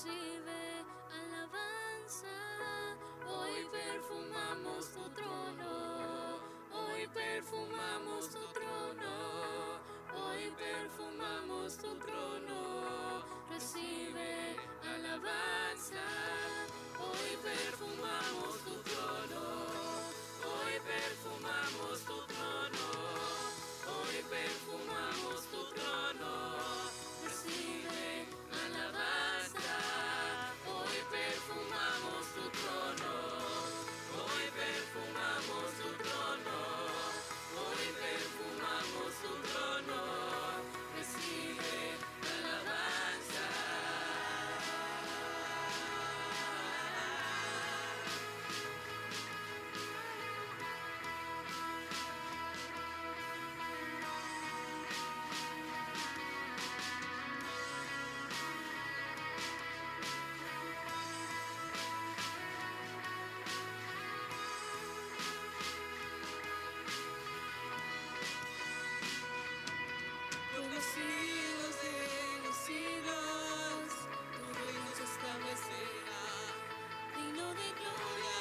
recibe alabanza. Hoy perfumamos tu trono, hoy perfumamos tu trono, hoy perfumamos tu trono. Recibe alabanza. Hoy perfumamos tu trono, hoy perfumamos tu trono, hoy perfumamos tu trono. Recibe alabanza. Hoy perfumamos tu trono, hoy perfumamos tu trono, hoy perfumamos tu trono. Recibe alabanza. Por los siglos de los siglos, tu reino se establecerá. Digno de gloria,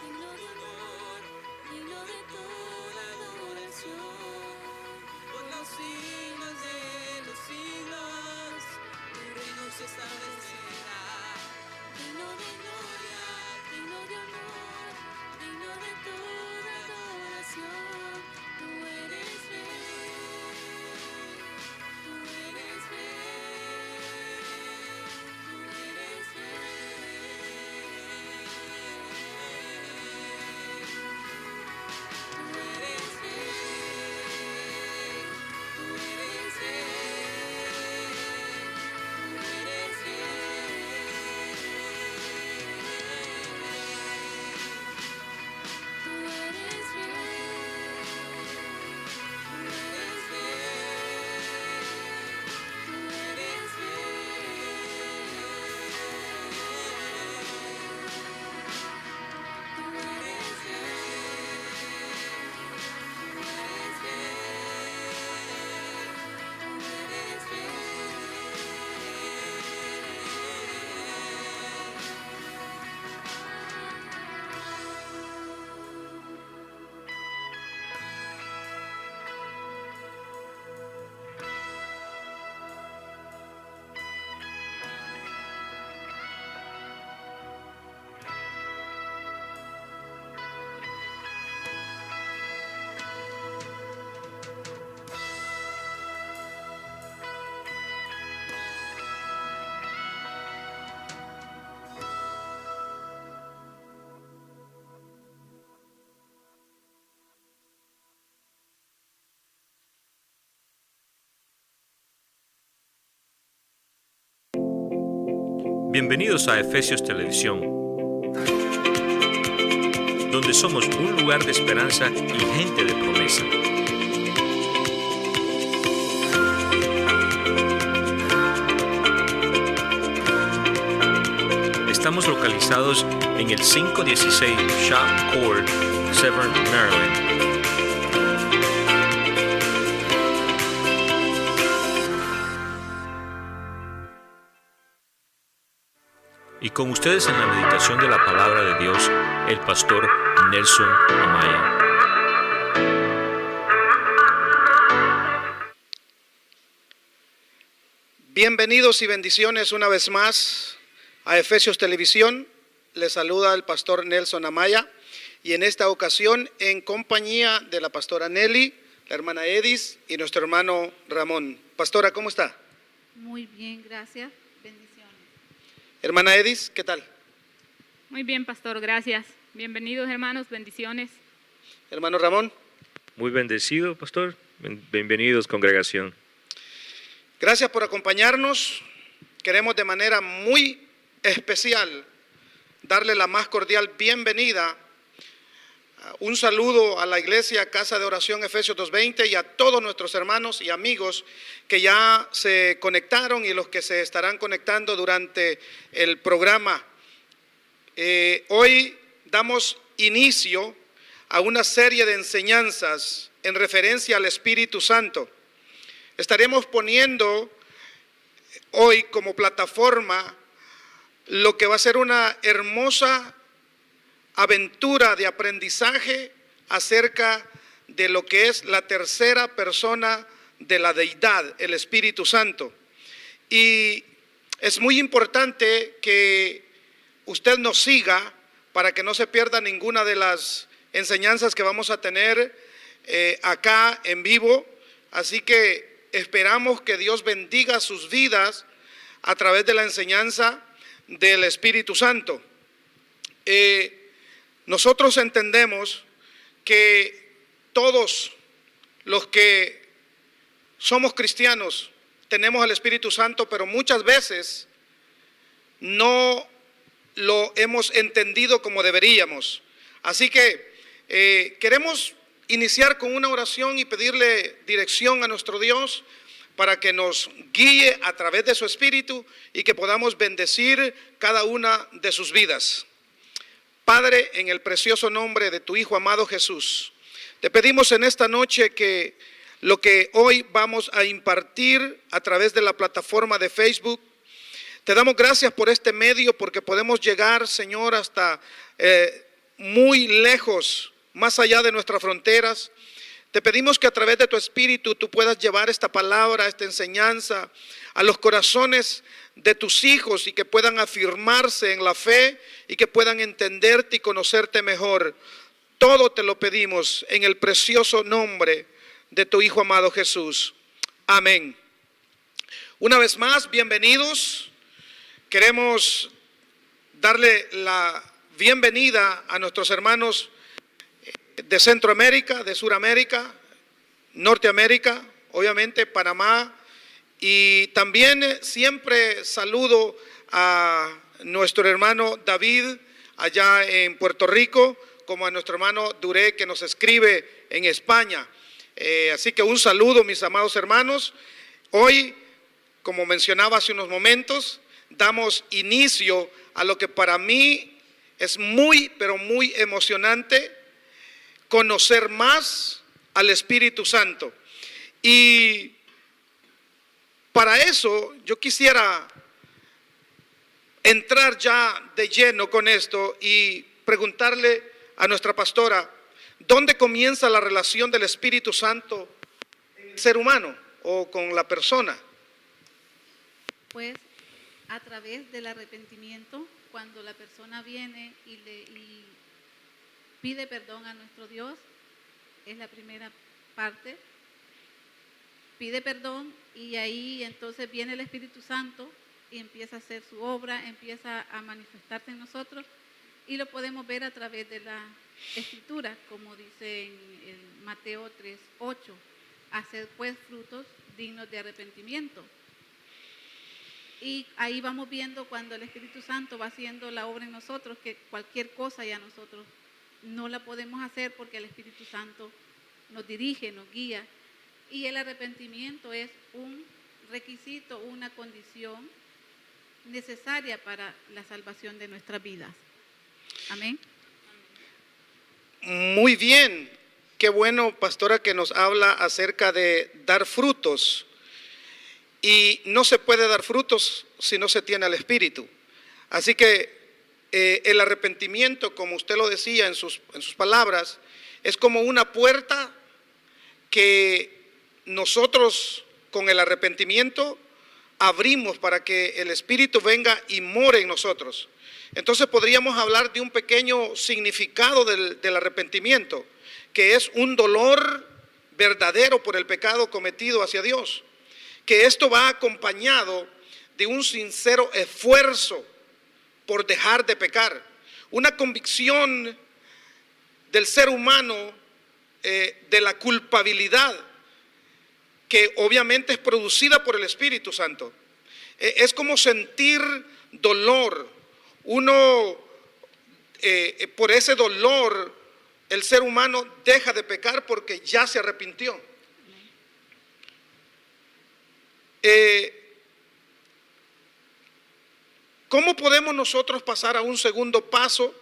digno de honor, digno de toda adoración. Por los siglos de los siglos, tu reino se establecerá. Digno de gloria, digno de honor, digno de toda adoración. Tú eres rey, tú eres rey, tú eres rey. Tú eres rey, tú eres rey, tú eres rey. Tú eres Bienvenidos a Efesios Televisión, donde somos un lugar de esperanza y gente de promesa. Estamos localizados en el 516 Shop Court, Severn, Maryland. Y con ustedes en la meditación de la palabra de Dios, el pastor Nelson Amaya. Bienvenidos y bendiciones una vez más a Efesios Televisión. Les saluda el pastor Nelson Amaya y en esta ocasión en compañía de la pastora Nelly, la hermana Edis y nuestro hermano Ramón. Pastora, ¿cómo está? Muy bien, gracias. Bendiciones. Hermana Edis, ¿qué tal? Muy bien, pastor, gracias. Bienvenidos, hermanos, bendiciones. Hermano Ramón. Muy bendecido, pastor. Bienvenidos, congregación. Gracias por acompañarnos. Queremos de manera muy especial darle la más cordial bienvenida. Un saludo a la iglesia Casa de Oración Efesios 2:20 y a todos nuestros hermanos y amigos que ya se conectaron y los que se estarán conectando durante el programa. Hoy damos inicio a una serie de enseñanzas en referencia al Espíritu Santo. Estaremos poniendo hoy como plataforma lo que va a ser una hermosa aventura de aprendizaje acerca de lo que es la tercera persona de la deidad, el Espíritu Santo. Y es muy importante que usted nos siga para que no se pierda ninguna de las enseñanzas que vamos a tener acá en vivo. Así que esperamos que Dios bendiga sus vidas a través de la enseñanza del Espíritu Santo. Nosotros entendemos que todos los que somos cristianos tenemos al Espíritu Santo, pero muchas veces no lo hemos entendido como deberíamos. Así que queremos iniciar con una oración y pedirle dirección a nuestro Dios para que nos guíe a través de su Espíritu y que podamos bendecir cada una de sus vidas. Padre, en el precioso nombre de tu Hijo amado Jesús, te pedimos en esta noche que lo que hoy vamos a impartir a través de la plataforma de Facebook, te damos gracias por este medio porque podemos llegar, Señor, hasta muy lejos, más allá de nuestras fronteras. Te pedimos que a través de tu Espíritu tú puedas llevar esta palabra, esta enseñanza a los corazones de tus hijos y que puedan afirmarse en la fe y que puedan entenderte y conocerte mejor. Todo te lo pedimos en el precioso nombre de tu Hijo amado Jesús. Amén. Una vez más, bienvenidos. Queremos darle la bienvenida a nuestros hermanos de Centroamérica, de Suramérica, Norteamérica, obviamente Panamá, y también siempre saludo a nuestro hermano David allá en Puerto Rico, como a nuestro hermano Duré que nos escribe en España. Así que un saludo, mis amados hermanos. Hoy, como mencionaba hace unos momentos, damos inicio a lo que para mí es muy, pero muy emocionante, conocer más al Espíritu Santo. Y para eso yo quisiera entrar ya de lleno con esto y preguntarle a nuestra pastora, ¿dónde comienza la relación del Espíritu Santo en el ser humano o con la persona? Pues a través del arrepentimiento, cuando la persona viene y pide perdón a nuestro Dios, es la primera parte. Pide perdón y ahí entonces viene el Espíritu Santo y empieza a hacer su obra, empieza a manifestarse en nosotros y lo podemos ver a través de la Escritura, como dice en Mateo 3:8, haced pues frutos dignos de arrepentimiento. Y ahí vamos viendo cuando el Espíritu Santo va haciendo la obra en nosotros, que cualquier cosa ya nosotros no la podemos hacer porque el Espíritu Santo nos dirige, nos guía. Y el arrepentimiento es un requisito, una condición necesaria para la salvación de nuestras vidas. Amén. Muy bien, qué bueno, pastora, que nos habla acerca de dar frutos. Y no se puede dar frutos si no se tiene al Espíritu. Así que el arrepentimiento, como usted lo decía en sus palabras, es como una puerta que nosotros con el arrepentimiento abrimos para que el Espíritu venga y more en nosotros. Entonces podríamos hablar de un pequeño significado del arrepentimiento, que es un dolor verdadero por el pecado cometido hacia Dios, que esto va acompañado de un sincero esfuerzo por dejar de pecar, una convicción del ser humano de la culpabilidad, que obviamente es producida por el Espíritu Santo. Es como sentir dolor. Uno, por ese dolor, el ser humano deja de pecar porque ya se arrepintió. ¿Cómo podemos nosotros pasar a un segundo paso?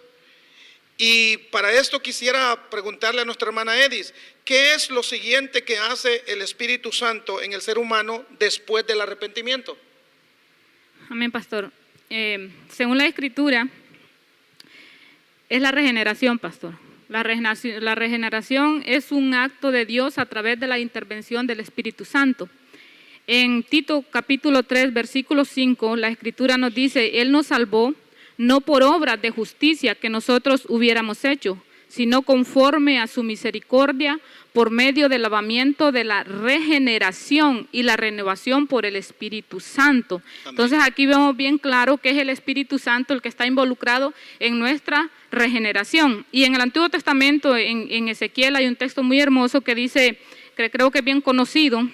Y para esto quisiera preguntarle a nuestra hermana Edis, ¿qué es lo siguiente que hace el Espíritu Santo en el ser humano después del arrepentimiento? Amén, pastor. según la Escritura, es la regeneración, pastor. La regeneración es un acto de Dios a través de la intervención del Espíritu Santo. En Tito capítulo 3, versículo 5, la Escritura nos dice, Él nos salvó no por obras de justicia que nosotros hubiéramos hecho, sino conforme a su misericordia, por medio del lavamiento de la regeneración y la renovación por el Espíritu Santo. Amén. Entonces aquí vemos bien claro que es el Espíritu Santo el que está involucrado en nuestra regeneración. Y en el Antiguo Testamento, en Ezequiel, hay un texto muy hermoso que dice, que creo que es bien conocido,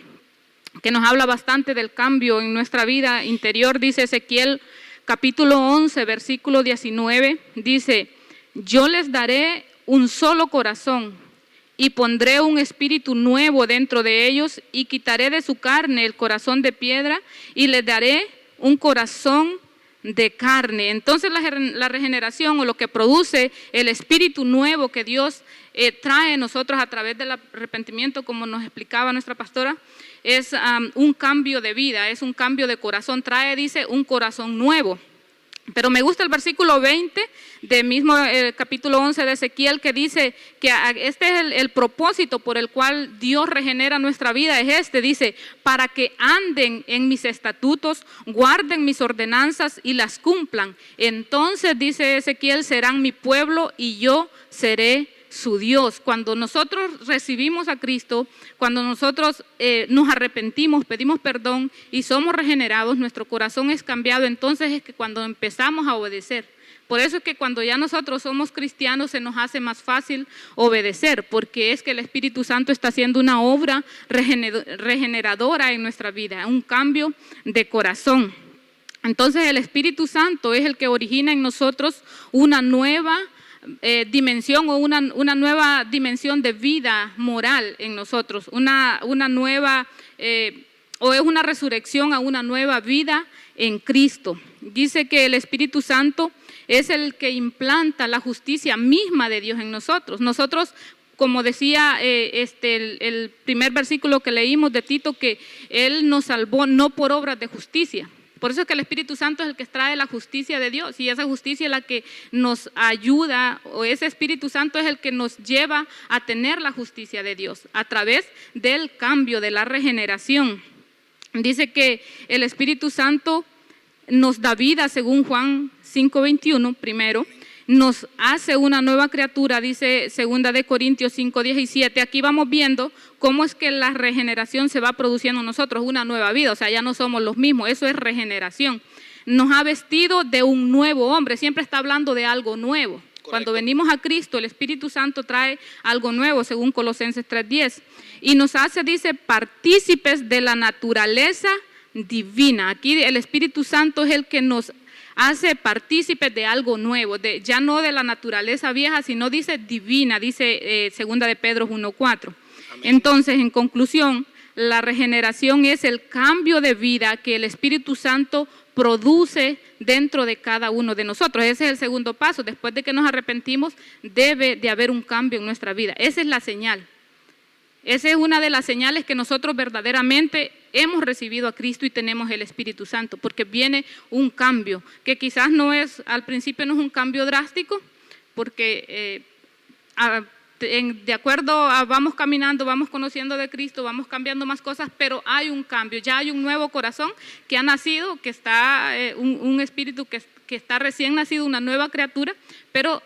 que nos habla bastante del cambio en nuestra vida interior. Dice Ezequiel capítulo 11, versículo 19, dice, yo les daré un solo corazón y pondré un espíritu nuevo dentro de ellos y quitaré de su carne el corazón de piedra y les daré un corazón de carne. Entonces la regeneración o lo que produce el espíritu nuevo que Dios trae a nosotros a través del arrepentimiento, como nos explicaba nuestra pastora, es un cambio de vida, es un cambio de corazón, trae, dice, un corazón nuevo. Pero me gusta el versículo 20 del mismo capítulo 11 de Ezequiel, que dice que este es el propósito por el cual Dios regenera nuestra vida, es este, dice, para que anden en mis estatutos, guarden mis ordenanzas y las cumplan. Entonces, dice Ezequiel, serán mi pueblo y yo seré su Dios. Cuando nosotros recibimos a Cristo, cuando nosotros nos arrepentimos, pedimos perdón y somos regenerados, nuestro corazón es cambiado, entonces es que cuando empezamos a obedecer. Por eso es que cuando ya nosotros somos cristianos se nos hace más fácil obedecer, porque es que el Espíritu Santo está haciendo una obra regeneradora en nuestra vida, un cambio de corazón. Entonces el Espíritu Santo es el que origina en nosotros una nueva dimensión o una nueva dimensión de vida moral en nosotros, una nueva o es una resurrección a una nueva vida en Cristo. Dice que el Espíritu Santo es el que implanta la justicia misma de Dios en nosotros. Nosotros, como decía el primer versículo que leímos de Tito, que Él nos salvó no por obras de justicia. Por eso es que el Espíritu Santo es el que trae la justicia de Dios, y esa justicia es la que nos ayuda, o ese Espíritu Santo es el que nos lleva a tener la justicia de Dios a través del cambio, de la regeneración. Dice que el Espíritu Santo nos da vida, según Juan 5:21, primero, nos hace una nueva criatura, dice 2 de Corintios 5:17. Aquí vamos viendo cómo es que la regeneración se va produciendo en nosotros, una nueva vida, o sea, ya no somos los mismos, eso es regeneración. Nos ha vestido de un nuevo hombre, siempre está hablando de algo nuevo. Correcto. Cuando venimos a Cristo, el Espíritu Santo trae algo nuevo, según Colosenses 3:10. Y nos hace, dice, partícipes de la naturaleza divina. Aquí el Espíritu Santo es el que nos hace partícipes de algo nuevo, ya no de la naturaleza vieja, sino dice divina, dice 2 de Pedro 1:4. Entonces, en conclusión, la regeneración es el cambio de vida que el Espíritu Santo produce dentro de cada uno de nosotros. Ese es el segundo paso. Después de que nos arrepentimos, debe de haber un cambio en nuestra vida. Esa es la señal. Esa es una de las señales que nosotros verdaderamente hemos recibido a Cristo y tenemos el Espíritu Santo, porque viene un cambio, que quizás no es, al principio no es un cambio drástico, porque de acuerdo a vamos caminando, vamos conociendo de Cristo, vamos cambiando más cosas, pero hay un cambio, ya hay un nuevo corazón que ha nacido, que está un espíritu que está recién nacido, una nueva criatura, pero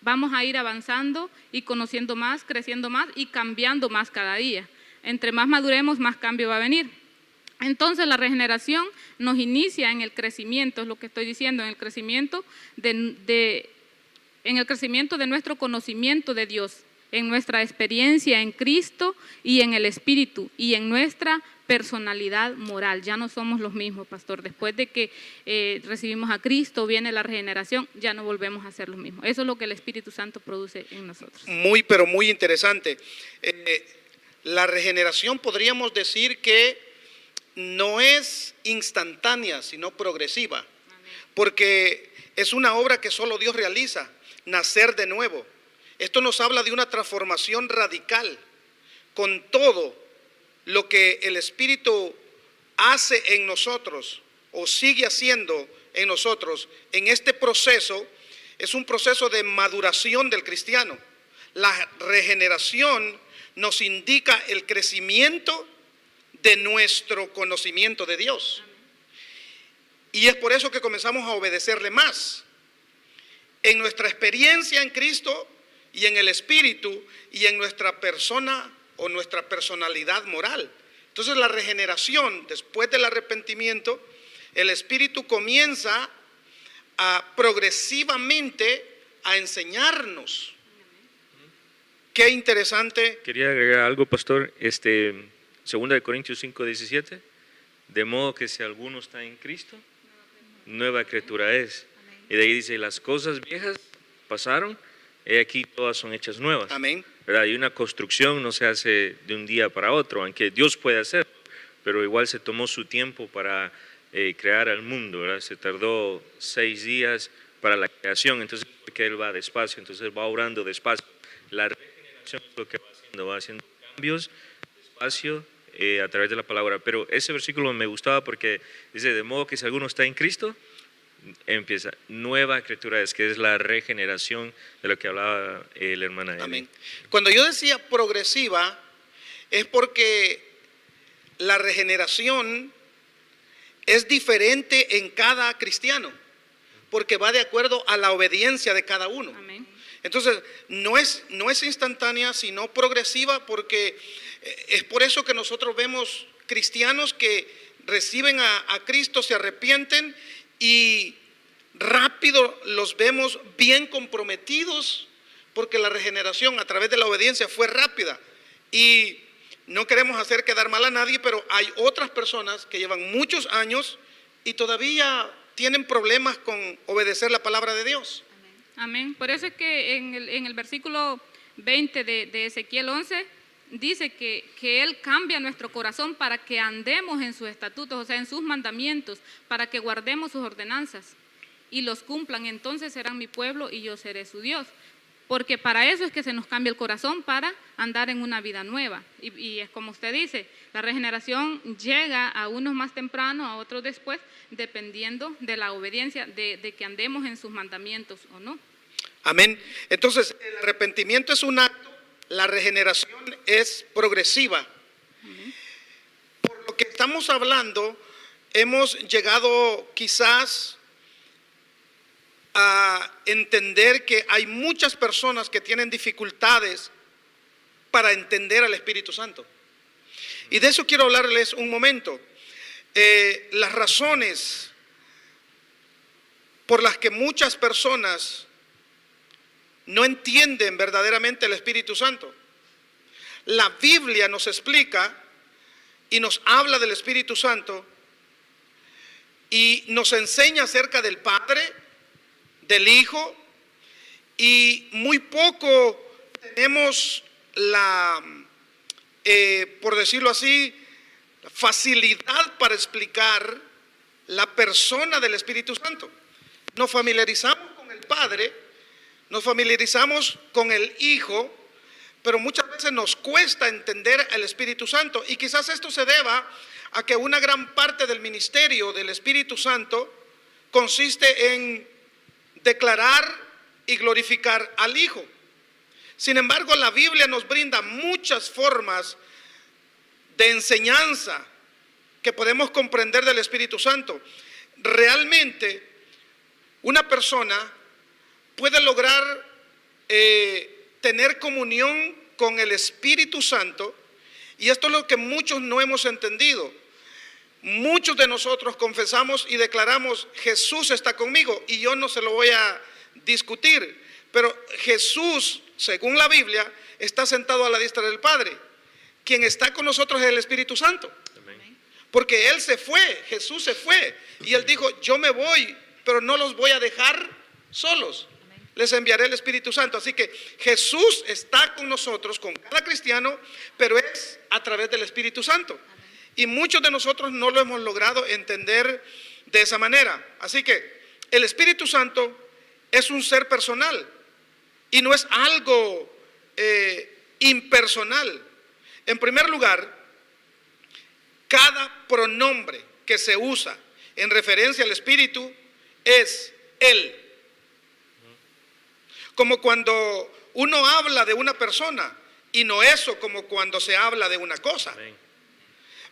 vamos a ir avanzando y conociendo más, creciendo más y cambiando más cada día. Entre más maduremos, más cambio va a venir. Entonces la regeneración nos inicia en el crecimiento, es lo que estoy diciendo, en el crecimiento de nuestro conocimiento de Dios, en nuestra experiencia en Cristo y en el Espíritu y en nuestra personalidad moral. Ya no somos los mismos, pastor. Después de que recibimos a Cristo, viene la regeneración, ya no volvemos a ser los mismos. Eso es lo que el Espíritu Santo produce en nosotros. Muy, pero muy interesante. La regeneración podríamos decir que no es instantánea, sino progresiva. Amén. Porque es una obra que solo Dios realiza, nacer de nuevo. Esto nos habla de una transformación radical con todo lo que el Espíritu hace en nosotros o sigue haciendo en nosotros, en este proceso, es un proceso de maduración del cristiano. La regeneración nos indica el crecimiento de nuestro conocimiento de Dios. Y es por eso que comenzamos a obedecerle más. En nuestra experiencia en Cristo y en el Espíritu y en nuestra persona o nuestra personalidad moral. Entonces la regeneración, después del arrepentimiento, el Espíritu comienza progresivamente a enseñarnos. Qué interesante. Quería agregar algo, pastor. 2 Corintios 5:17. De modo que si alguno está en Cristo, nueva criatura es. Y de ahí dice, las cosas viejas pasaron, y aquí todas son hechas nuevas. Amén. ¿Verdad? Y una construcción no se hace de un día para otro, aunque Dios puede hacerlo, pero igual se tomó su tiempo para crear al mundo, ¿verdad? Se tardó 6 días para la creación, entonces porque Él va despacio, entonces Él va obrando despacio. La regeneración es lo que va haciendo cambios despacio a través de la palabra. Pero ese versículo me gustaba porque dice, de modo que si alguno está en Cristo, empieza, nueva criatura es, que es la regeneración de lo que hablaba la hermana Eli. Amén. Cuando yo decía progresiva, es porque la regeneración es diferente en cada cristiano, porque va de acuerdo a la obediencia de cada uno. Amén. Entonces, no es instantánea, sino progresiva, porque es por eso que nosotros vemos cristianos que reciben a Cristo, se arrepienten y rápido los vemos bien comprometidos, porque la regeneración a través de la obediencia fue rápida. Y no queremos hacer quedar mal a nadie, pero hay otras personas que llevan muchos años y todavía tienen problemas con obedecer la palabra de Dios. Amén. Por eso es que en el versículo 20 de Ezequiel 11 dice que Él cambia nuestro corazón para que andemos en sus estatutos, o sea, en sus mandamientos, para que guardemos sus ordenanzas y los cumplan. Entonces serán mi pueblo y yo seré su Dios. Porque para eso es que se nos cambia el corazón, para andar en una vida nueva. Y es como usted dice, la regeneración llega a unos más temprano, a otros después, dependiendo de la obediencia, de que andemos en sus mandamientos o no. Amén. Entonces, el arrepentimiento es un acto, la regeneración es progresiva. Por lo que estamos hablando, hemos llegado quizás a entender que hay muchas personas que tienen dificultades para entender al Espíritu Santo. Y de eso quiero hablarles un momento. Las razones por las que muchas personas no entienden verdaderamente el Espíritu Santo. La Biblia nos explica y nos habla del Espíritu Santo y nos enseña acerca del Padre, del Hijo, y muy poco tenemos por decirlo así, facilidad para explicar la persona del Espíritu Santo. Nos familiarizamos con el Padre, nos familiarizamos con el Hijo, pero muchas veces nos cuesta entender al Espíritu Santo, y quizás esto se deba a que una gran parte del ministerio del Espíritu Santo consiste en declarar y glorificar al Hijo. Sin embargo, la Biblia nos brinda muchas formas de enseñanza que podemos comprender del Espíritu Santo. Realmente, una persona puede lograr tener comunión con el Espíritu Santo, y esto es lo que muchos no hemos entendido. Muchos de nosotros confesamos y declaramos, Jesús está conmigo, y yo no se lo voy a discutir, pero Jesús, según la Biblia, está sentado a la diestra del Padre. Quien está con nosotros es el Espíritu Santo. Amén. Porque Él se fue, Jesús se fue, y Él dijo, yo me voy, pero no los voy a dejar solos. Les enviaré el Espíritu Santo. Así que Jesús está con nosotros, con cada cristiano, pero es a través del Espíritu Santo. Y muchos de nosotros no lo hemos logrado entender de esa manera. Así que el Espíritu Santo es un ser personal y no es algo impersonal. En primer lugar, cada pronombre que se usa en referencia al Espíritu es Él. Como cuando uno habla de una persona y no eso como cuando se habla de una cosa. Amén.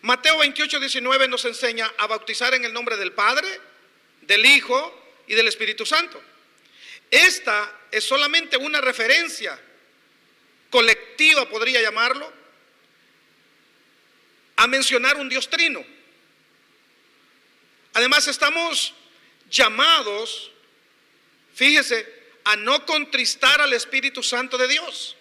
Mateo 28:19 nos enseña a bautizar en el nombre del Padre, del Hijo y del Espíritu Santo. Esta es solamente una referencia colectiva, podría llamarlo, a mencionar un Dios trino. Además, estamos llamados, fíjese, a no contristar al Espíritu Santo de Dios.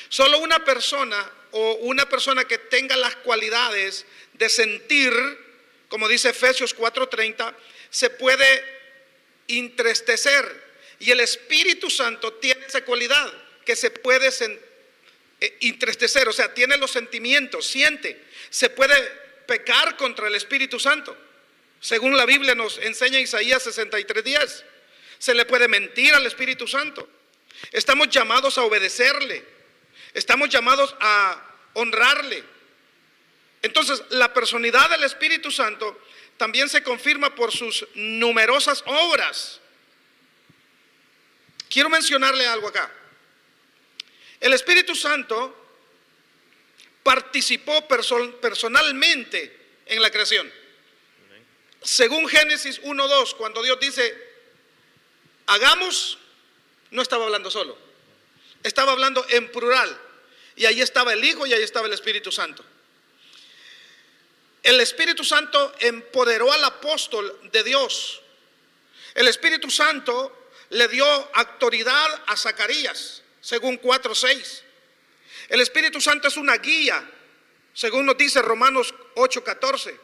Solo una persona o una persona que tenga las cualidades de sentir, como dice Efesios 4:30, se puede entristecer. Y el Espíritu Santo tiene esa cualidad que se puede entristecer, o sea, tiene los sentimientos, siente. Se puede pecar contra el Espíritu Santo. Según la Biblia nos enseña Isaías 63:10, se le puede mentir al Espíritu Santo. Estamos llamados a obedecerle, estamos llamados a honrarle. Entonces, la personalidad del Espíritu Santo también se confirma por sus numerosas obras. Quiero mencionarle algo acá. El Espíritu Santo participó personalmente en la creación. Según Génesis 1:2, cuando Dios dice hagamos, no estaba hablando solo, estaba hablando en plural. Y ahí estaba el Hijo y ahí estaba el Espíritu Santo. El Espíritu Santo empoderó al apóstol de Dios. El Espíritu Santo le dio autoridad a Zacarías, según 4:6. El Espíritu Santo es una guía, según nos dice Romanos 8:14.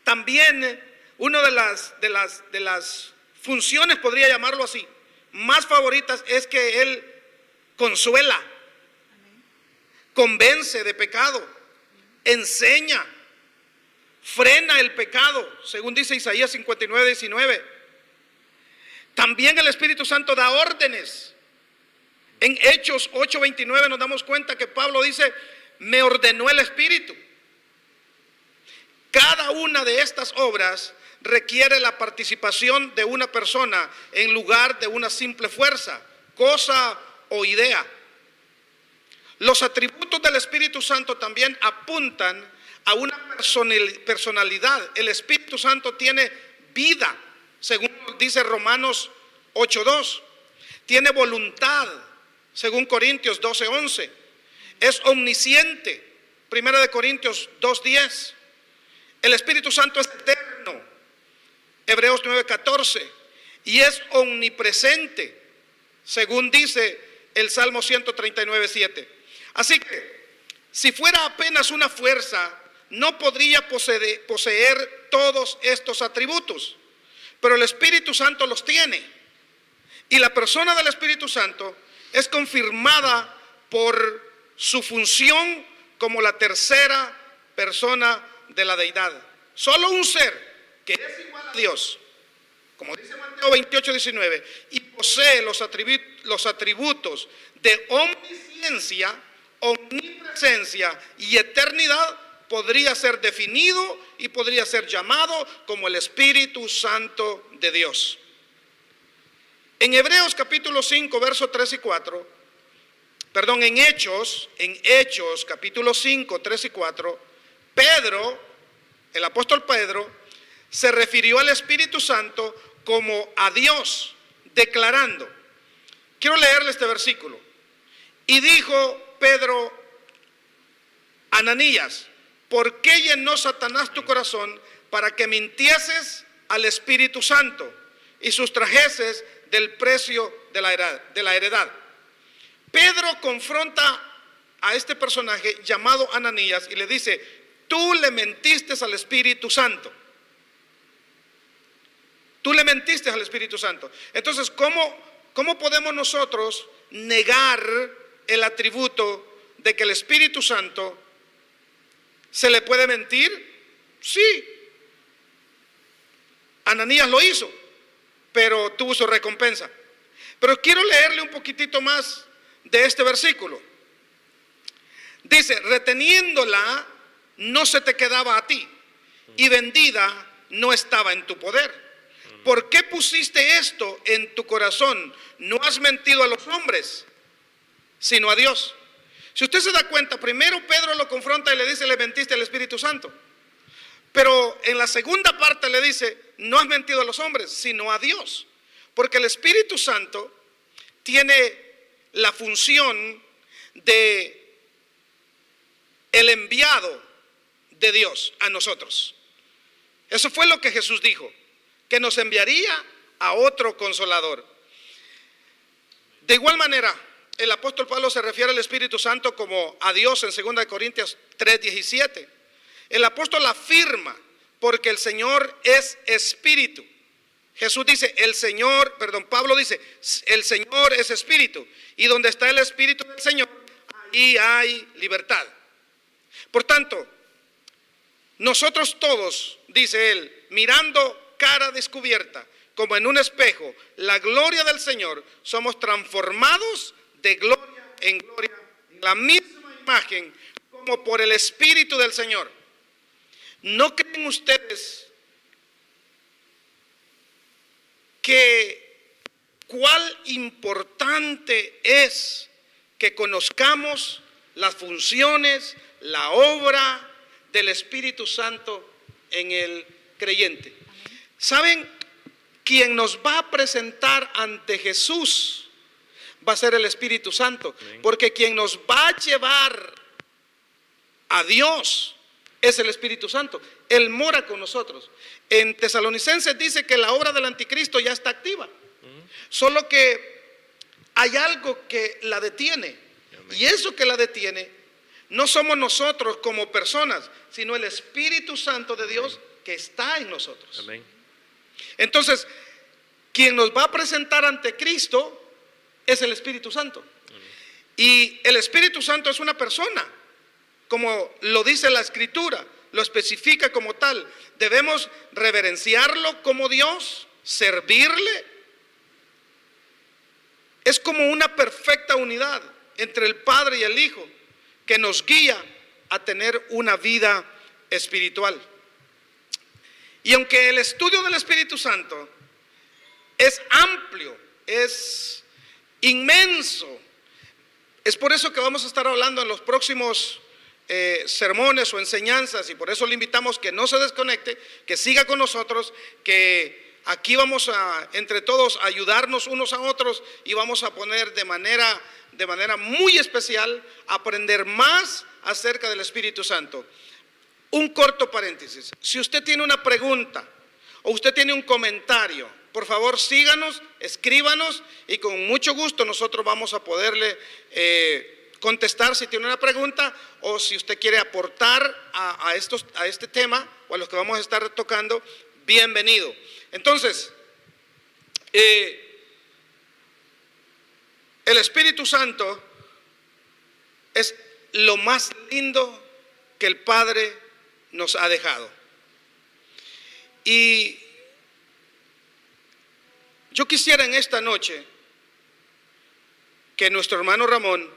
También una de las funciones, podría llamarlo así, más favoritas es que Él consuela, convence de pecado, enseña, frena el pecado, según dice Isaías 59:19. También el Espíritu Santo da órdenes. En Hechos 8:29 nos damos cuenta que Pablo dice, me ordenó el Espíritu. Cada una de estas obras requiere la participación de una persona en lugar de una simple fuerza, cosa o idea. Los atributos del Espíritu Santo también apuntan a una personalidad. El Espíritu Santo tiene vida, según dice Romanos 8:2. Tiene voluntad, según Corintios 12:11. Es omnisciente, 1 Corintios 2:10. El Espíritu Santo es eterno, Hebreos 9:14. Y es omnipresente, según dice el Salmo 139:7. Así que, si fuera apenas una fuerza, no podría poseer todos estos atributos. Pero el Espíritu Santo los tiene. Y la persona del Espíritu Santo es confirmada por su función como la tercera persona de la deidad. Solo un ser que es igual a Dios, como dice Mateo 28:19, y posee los atributos de omnisciencia, omnipresencia y eternidad, podría ser definido y podría ser llamado como el Espíritu Santo de Dios. En Hebreos capítulo 5, versos 3 y 4, perdón, en Hechos capítulo 5, 3 y 4, Pedro, el apóstol Pedro, se refirió al Espíritu Santo como a Dios, declarando. Quiero leerle este versículo. Y dijo Pedro, Ananías, ¿por qué llenó Satanás tu corazón para que mintieses al Espíritu Santo y sustrajeses del precio de la heredad? Pedro confronta a este personaje llamado Ananías y le dice, tú le mentiste al Espíritu Santo. Tú le mentiste al Espíritu Santo. Entonces, ¿cómo podemos nosotros negar el atributo de que el Espíritu Santo se le puede mentir? Sí. Ananías lo hizo, pero tuvo su recompensa. Pero quiero leerle un poquitito más de este versículo. Dice, reteniéndola no se te quedaba a ti, y vendida no estaba en tu poder. ¿por qué pusiste esto en tu corazón? No has mentido a los hombres, sino a Dios. Si usted se da cuenta, primero Pedro lo confronta y le dice, le mentiste al Espíritu Santo. Pero en la segunda parte le dice, no has mentido a los hombres, sino a Dios. Porque el Espíritu Santo tiene la función de el enviado de Dios a nosotros. Eso fue lo que Jesús dijo, que nos enviaría a otro consolador. De igual manera, el apóstol Pablo se refiere al Espíritu Santo como a Dios en 2 Corintios 3:17. El apóstol afirma, porque el Señor es Espíritu. Jesús dice, Pablo dice, el Señor es Espíritu. Y donde está el Espíritu del Señor, ahí hay libertad. Por tanto, nosotros todos, dice él, mirando cara descubierta, como en un espejo, la gloria del Señor, somos transformados de gloria en gloria, en la misma imagen, como por el Espíritu del Señor. ¿No creen ustedes que cuál importante es que conozcamos las funciones, la obra del Espíritu Santo en el creyente? ¿Saben? Quien nos va a presentar ante Jesús va a ser el Espíritu Santo, porque quien nos va a llevar a Dios es el Espíritu Santo. Él mora con nosotros. En Tesalonicenses dice que la obra del anticristo ya está activa, solo que hay algo que la detiene, y eso que la detiene no somos nosotros como personas, sino el Espíritu Santo de Dios que está en nosotros. Amén. Entonces, quien nos va a presentar ante Cristo es el Espíritu Santo. Y el Espíritu Santo es una persona, como lo dice la Escritura, lo especifica como tal. Debemos reverenciarlo como Dios, servirle. Es como una perfecta unidad entre el Padre y el Hijo que nos guía a tener una vida espiritual. Y aunque el estudio del Espíritu Santo es amplio, es inmenso, es por eso que vamos a estar hablando en los próximos sermones o enseñanzas, y por eso le invitamos que no se desconecte, que siga con nosotros, que aquí vamos a, entre todos, ayudarnos unos a otros, y vamos a poner de manera muy especial, aprender más acerca del Espíritu Santo. Un corto paréntesis: si usted tiene una pregunta o usted tiene un comentario, por favor síganos, escríbanos, y con mucho gusto nosotros vamos a poderle contestar si tiene una pregunta, o si usted quiere aportar a este tema o a los que vamos a estar tocando, bienvenido. Entonces, el Espíritu Santo es lo más lindo que el Padre nos ha dejado. Y yo quisiera en esta noche que nuestro hermano Ramón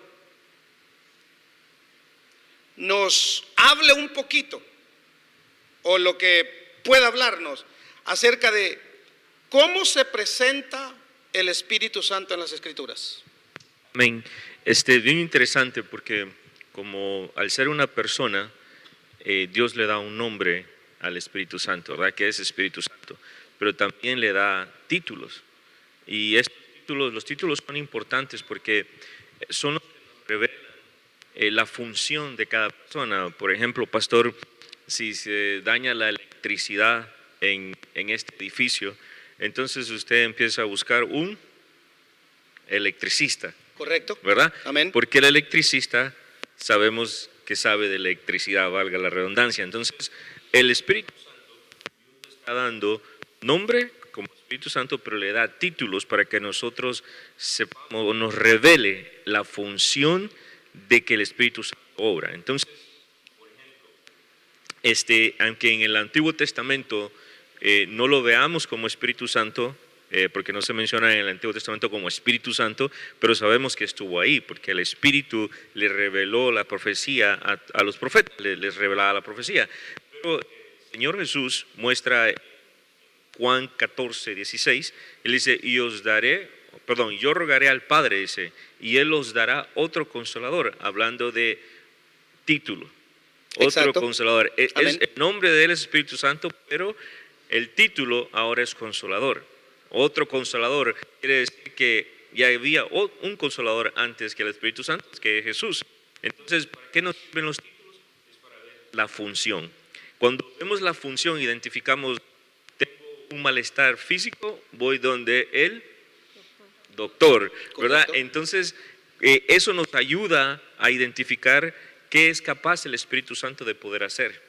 nos hable un poquito, o lo que pueda hablarnos, acerca de cómo se presenta el Espíritu Santo en las Escrituras. Amén. Bien interesante, porque como al ser una persona, Dios le da un nombre al Espíritu Santo, ¿verdad? Que es Espíritu Santo, pero también le da títulos. Y los títulos son importantes porque son los que nos revelan la función de cada persona. Por ejemplo, pastor, si se daña la electricidad en este edificio, entonces usted empieza a buscar un electricista. ¿Correcto? ¿Verdad? Amén. Porque el electricista sabemos que sabe de electricidad, valga la redundancia. Entonces, el Espíritu Santo Dios está dando nombre como Espíritu Santo, pero le da títulos para que nosotros sepamos, nos revele la función de que el Espíritu Santo obra. Entonces, por ejemplo, aunque en el Antiguo Testamento no lo veamos como Espíritu Santo, porque no se menciona en el Antiguo Testamento como Espíritu Santo, pero sabemos que estuvo ahí, porque el Espíritu le reveló la profecía a los profetas, les revelaba la profecía. Pero el Señor Jesús muestra Juan 14, 16, él dice, yo rogaré al Padre, dice, y Él os dará otro consolador, hablando de título, otro Exacto. consolador. Amén. El nombre de Él es Espíritu Santo, pero el título ahora es consolador. Otro consolador quiere decir que ya había un consolador antes que el Espíritu Santo, que es Jesús. Entonces, ¿para qué nos sirven los títulos? Es para ver la función. Cuando vemos la función, identificamos, tengo un malestar físico, voy donde el doctor, ¿verdad? Correcto. Entonces, eso nos ayuda a identificar qué es capaz el Espíritu Santo de poder hacer,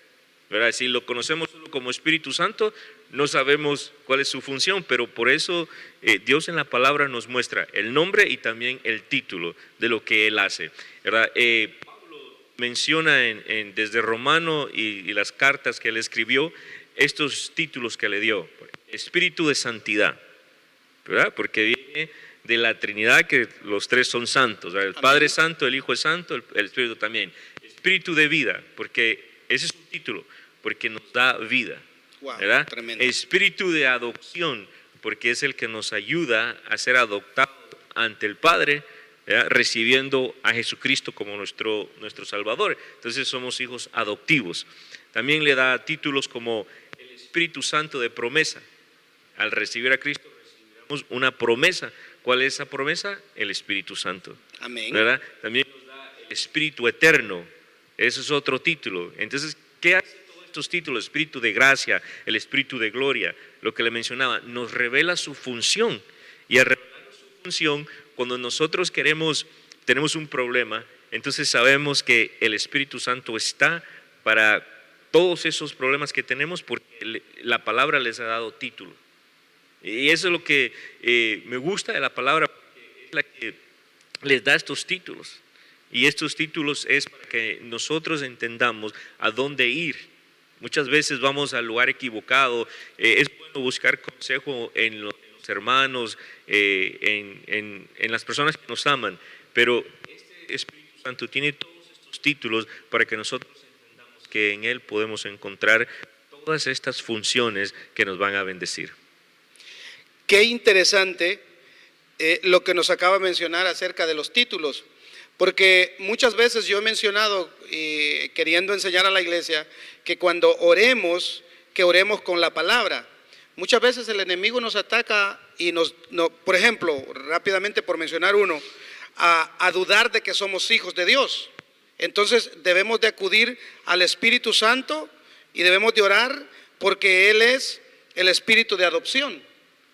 ¿verdad? Si lo conocemos solo como Espíritu Santo, no sabemos cuál es su función, pero por eso Dios en la palabra nos muestra el nombre y también el título de lo que Él hace, ¿verdad? Pablo menciona desde Romano y las cartas que él escribió, estos títulos que le dio: Espíritu de santidad, ¿verdad? Porque viene de la Trinidad, que los tres son santos, ¿verdad? El Amén. Padre es santo, el Hijo es santo, el Espíritu también. Espíritu de vida, porque ese es un título, porque nos da vida, Wow, ¿verdad? tremendo. Espíritu de adopción, porque es el que nos ayuda a ser adoptados ante el Padre, ¿verdad? Recibiendo a Jesucristo como nuestro Salvador. Entonces somos hijos adoptivos. También le da títulos como el Espíritu Santo de promesa. Al recibir a Cristo recibiremos una promesa. ¿Cuál es esa promesa? El Espíritu Santo, Amén. ¿verdad? También nos da el Espíritu Eterno. Ese es otro título. Entonces, ¿qué hace todos estos títulos? Espíritu de gracia, el Espíritu de gloria, lo que le mencionaba, nos revela su función. Y al revelar su función, cuando nosotros tenemos un problema, entonces sabemos que el Espíritu Santo está para todos esos problemas que tenemos, porque la palabra les ha dado título. Y eso es lo que me gusta de la palabra, porque es la que les da estos títulos. Y estos títulos es para que nosotros entendamos a dónde ir. Muchas veces vamos al lugar equivocado. Es bueno buscar consejo en los hermanos, en las personas que nos aman. Pero este Espíritu Santo tiene todos estos títulos para que nosotros entendamos que en Él podemos encontrar todas estas funciones que nos van a bendecir. Qué interesante lo que nos acaba de mencionar acerca de los títulos, porque muchas veces yo he mencionado, queriendo enseñar a la iglesia, que cuando oremos, que oremos con la palabra. Muchas veces el enemigo nos ataca y por ejemplo, rápidamente por mencionar uno, a dudar de que somos hijos de Dios. Entonces debemos de acudir al Espíritu Santo y debemos de orar, porque Él es el Espíritu de adopción,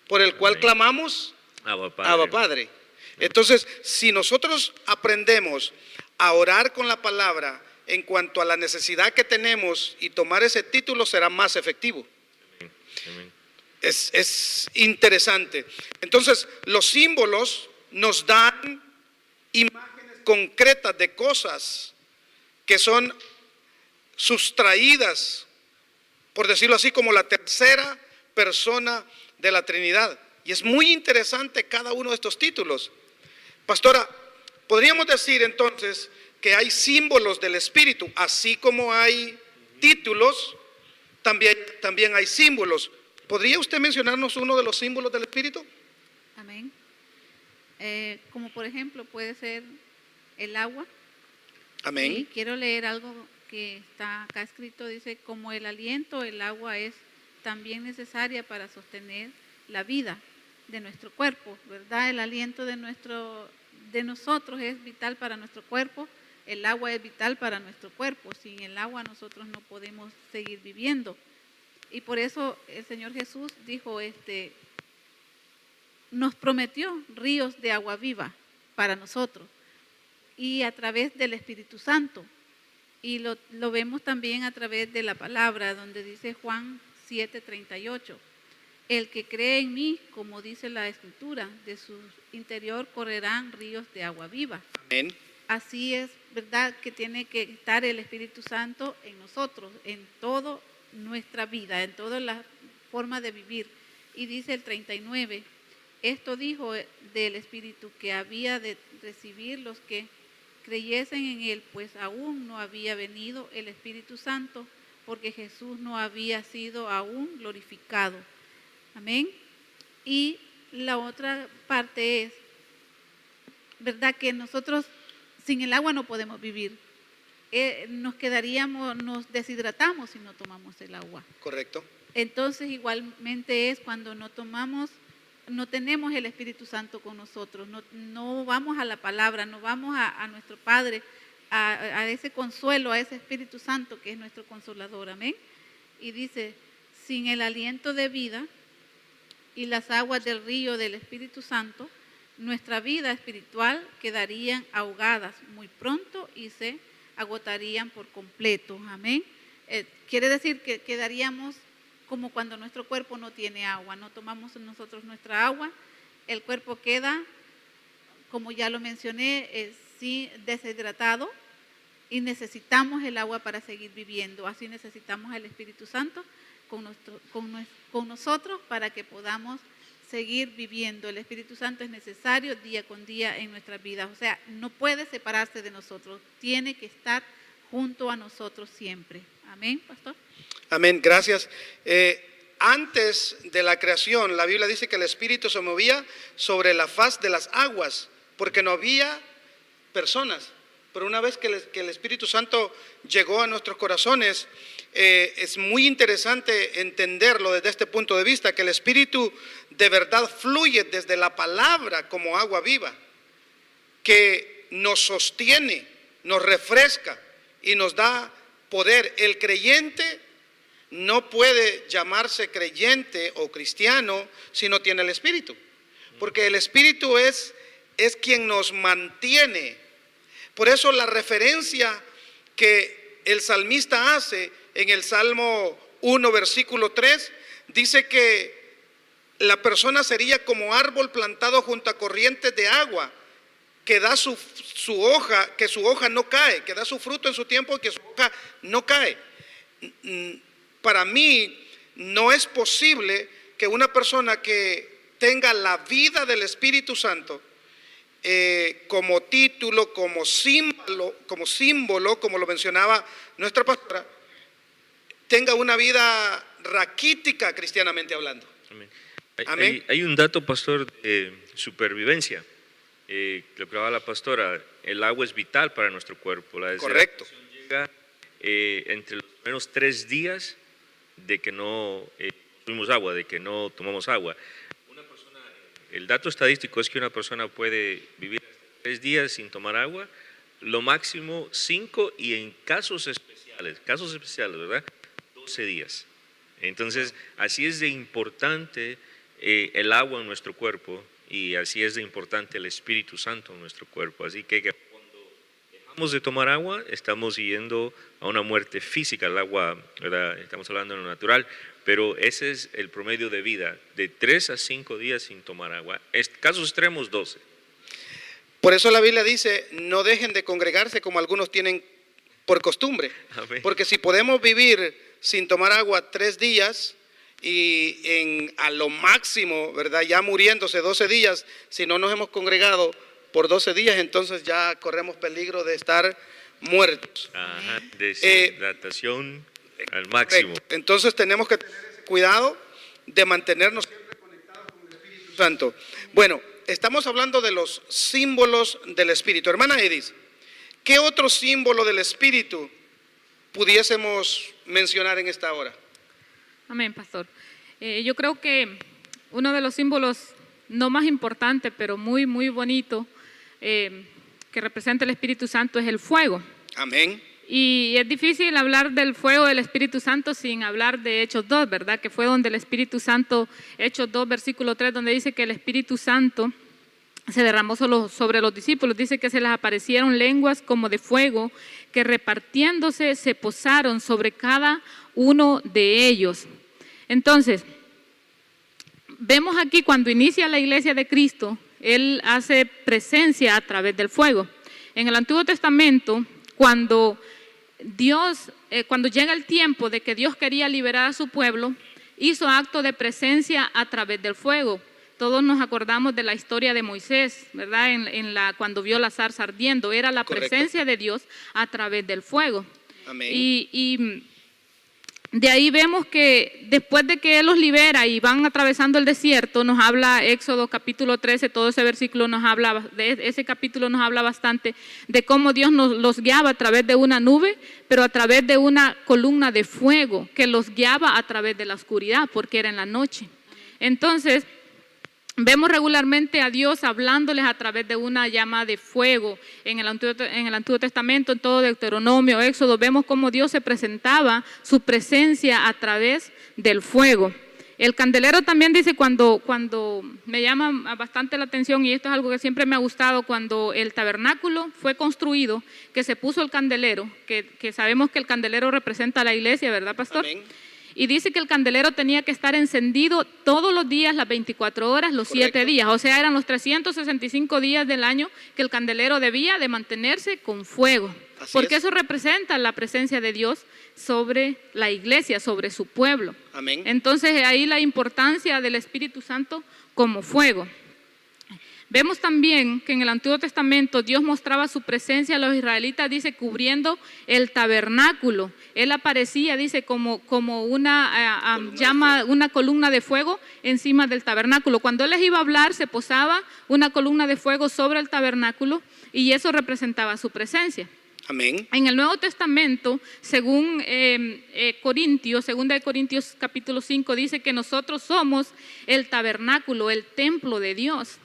por el cual Amén. clamamos Abba Padre. Abba Padre. Entonces, si nosotros aprendemos a orar con la palabra en cuanto a la necesidad que tenemos y tomar ese título, será más efectivo. Amén. Es interesante. Entonces, los símbolos nos dan imágenes concretas de cosas que son sustraídas, por decirlo así, como la tercera persona de la Trinidad. Y es muy interesante cada uno de estos títulos. Pastora, podríamos decir entonces que hay símbolos del Espíritu, así como hay títulos, también hay símbolos. ¿Podría usted mencionarnos uno de los símbolos del Espíritu? Amén. Como por ejemplo puede ser el agua. Amén. Y quiero leer algo que está acá escrito. Dice: como el aliento, el agua es también necesaria para sostener la vida de nuestro cuerpo, ¿verdad? El aliento de nosotros es vital para nuestro cuerpo. El agua es vital para nuestro cuerpo. Sin el agua nosotros no podemos seguir viviendo. Y por eso el Señor Jesús dijo, nos prometió ríos de agua viva para nosotros, y a través del Espíritu Santo. Y lo vemos también a través de la palabra, donde dice Juan 7:38. El que cree en mí, como dice la Escritura, de su interior correrán ríos de agua viva. Amén. Así es, ¿verdad?, que tiene que estar el Espíritu Santo en nosotros, en toda nuestra vida, en toda la forma de vivir. Y dice el 39, esto dijo del Espíritu que había de recibir los que creyesen en Él, pues aún no había venido el Espíritu Santo, porque Jesús no había sido aún glorificado. Amén. Y la otra parte es, ¿verdad? Que nosotros sin el agua no podemos vivir. Nos deshidratamos si no tomamos el agua. Correcto. Entonces, igualmente es cuando no tenemos el Espíritu Santo con nosotros, no vamos a la palabra, no vamos a nuestro Padre, a ese consuelo, a ese Espíritu Santo que es nuestro consolador. Amén. Y dice, sin el aliento de vida y las aguas del río del Espíritu Santo, nuestra vida espiritual quedarían ahogadas muy pronto y se agotarían por completo. Amén. Quiere decir que quedaríamos como cuando nuestro cuerpo no tiene agua, no tomamos nosotros nuestra agua, el cuerpo queda, como ya lo mencioné, sí, deshidratado, y necesitamos el agua para seguir viviendo. Así necesitamos el Espíritu Santo con nosotros para que podamos seguir viviendo. El Espíritu Santo es necesario día con día en nuestras vidas. O sea, no puede separarse de nosotros, tiene que estar junto a nosotros siempre. Amén, pastor. Amén, gracias. Antes de la creación, la Biblia dice que el Espíritu se movía sobre la faz de las aguas, porque no había personas. Pero una vez que el Espíritu Santo llegó a nuestros corazones, es muy interesante entenderlo desde este punto de vista, que el Espíritu de verdad fluye desde la palabra como agua viva, que nos sostiene, nos refresca y nos da poder. El creyente no puede llamarse creyente o cristiano si no tiene el Espíritu, porque el Espíritu es quien nos mantiene. Por eso la referencia que el salmista hace en el Salmo 1, versículo 3, dice que la persona sería como árbol plantado junto a corrientes de agua, que da su hoja, que su hoja no cae, que da su fruto en su tiempo y que su hoja no cae. Para mí no es posible que una persona que tenga la vida del Espíritu Santo como título, como símbolo, como lo mencionaba nuestra pastora, tenga una vida raquítica cristianamente hablando. Amén. Amén. Hay un dato, pastor, de supervivencia. Lo que hablaba la pastora, el agua es vital para nuestro cuerpo. La Correcto. deshidratación llega entre los primeros 3 días de que no consumimos agua, de que no tomamos agua. El dato estadístico es que una persona puede vivir hasta 3 días sin tomar agua, lo máximo 5 y en casos especiales, ¿verdad? 12 días. Entonces, así es de importante el agua en nuestro cuerpo y así es de importante el Espíritu Santo en nuestro cuerpo. Así que cuando dejamos de tomar agua, estamos yendo a una muerte física. El agua, ¿verdad? Estamos hablando de lo natural, pero ese es el promedio de vida, de 3 a 5 días sin tomar agua. Casos extremos, 12. Por eso la Biblia dice, no dejen de congregarse como algunos tienen por costumbre. Amén. Porque si podemos vivir sin tomar agua 3 días y a lo máximo, ¿verdad? Ya muriéndose 12 días, si no nos hemos congregado por 12 días, entonces ya corremos peligro de estar muertos. Ajá, deshidratación al máximo. Correcto. Entonces tenemos que tener ese cuidado de mantenernos siempre conectados con el Espíritu Santo. Bueno, estamos hablando de los símbolos del Espíritu. Hermana Edith, ¿qué otro símbolo del Espíritu pudiésemos mencionar en esta hora? Amén, pastor. Yo creo que uno de los símbolos no más importantes, pero muy, muy bonito, que representa el Espíritu Santo es el fuego. Amén. Y es difícil hablar del fuego del Espíritu Santo sin hablar de Hechos 2, ¿verdad? Que fue donde el Espíritu Santo, Hechos 2, versículo 3, donde dice que el Espíritu Santo se derramó solo sobre los discípulos. Dice que se les aparecieron lenguas como de fuego, que repartiéndose se posaron sobre cada uno de ellos. Entonces, vemos aquí cuando inicia la iglesia de Cristo, Él hace presencia a través del fuego. En el Antiguo Testamento, cuando llega el tiempo de que Dios quería liberar a su pueblo, hizo acto de presencia a través del fuego. Todos nos acordamos de la historia de Moisés, ¿verdad? Cuando vio la zarza ardiendo, era la Correcto. presencia de Dios a través del fuego. Amén. Y de ahí vemos que después de que Él los libera y van atravesando el desierto, nos habla Éxodo capítulo 13, todo ese versículo nos habla, ese capítulo nos habla bastante de cómo Dios los guiaba a través de una nube, pero a través de una columna de fuego que los guiaba a través de la oscuridad, porque era en la noche. Entonces, vemos regularmente a Dios hablándoles a través de una llama de fuego. En el Antiguo Testamento, en todo Deuteronomio, Éxodo, vemos cómo Dios se presentaba, su presencia a través del fuego. El candelero también dice, cuando me llama bastante la atención, y esto es algo que siempre me ha gustado, cuando el tabernáculo fue construido, que se puso el candelero, que sabemos que el candelero representa a la iglesia, ¿verdad, pastor? Amén. Y dice que el candelero tenía que estar encendido todos los días, las 24 horas, los Correcto. 7 días. O sea, eran los 365 días del año que el candelero debía de mantenerse con fuego. Así Porque es. eso representa la presencia de Dios sobre la iglesia, sobre su pueblo. Amén. Entonces, ahí la importancia del Espíritu Santo como fuego. Vemos también que en el Antiguo Testamento Dios mostraba su presencia a los israelitas, dice, cubriendo el tabernáculo. Él aparecía, dice, como una llama, una columna de fuego encima del tabernáculo. Cuando Él les iba a hablar, se posaba una columna de fuego sobre el tabernáculo y eso representaba su presencia. Amén. En el Nuevo Testamento, según 2 de Corintios capítulo 5, dice que nosotros somos el tabernáculo, el templo de Dios.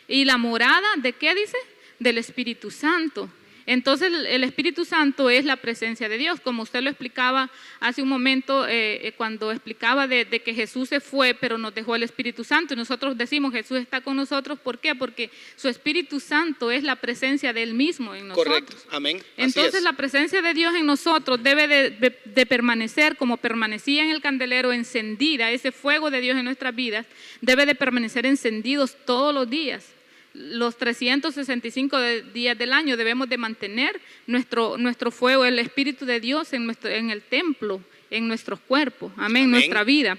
¿Y la morada de qué dice? Del Espíritu Santo. Entonces el Espíritu Santo es la presencia de Dios, como usted lo explicaba hace un momento cuando explicaba de que Jesús se fue, pero nos dejó el Espíritu Santo. Y nosotros decimos Jesús está con nosotros, ¿por qué? Porque su Espíritu Santo es la presencia de Él mismo en nosotros. Correcto. Amén. Así Entonces es. la presencia de Dios en nosotros debe de permanecer como permanecía en el candelero, encendida. Ese fuego de Dios en nuestras vidas debe de permanecer encendidos todos los días. Los 365 días del año debemos de mantener nuestro fuego, el Espíritu de Dios en el templo, en nuestros cuerpos, amén, Amén. nuestra vida.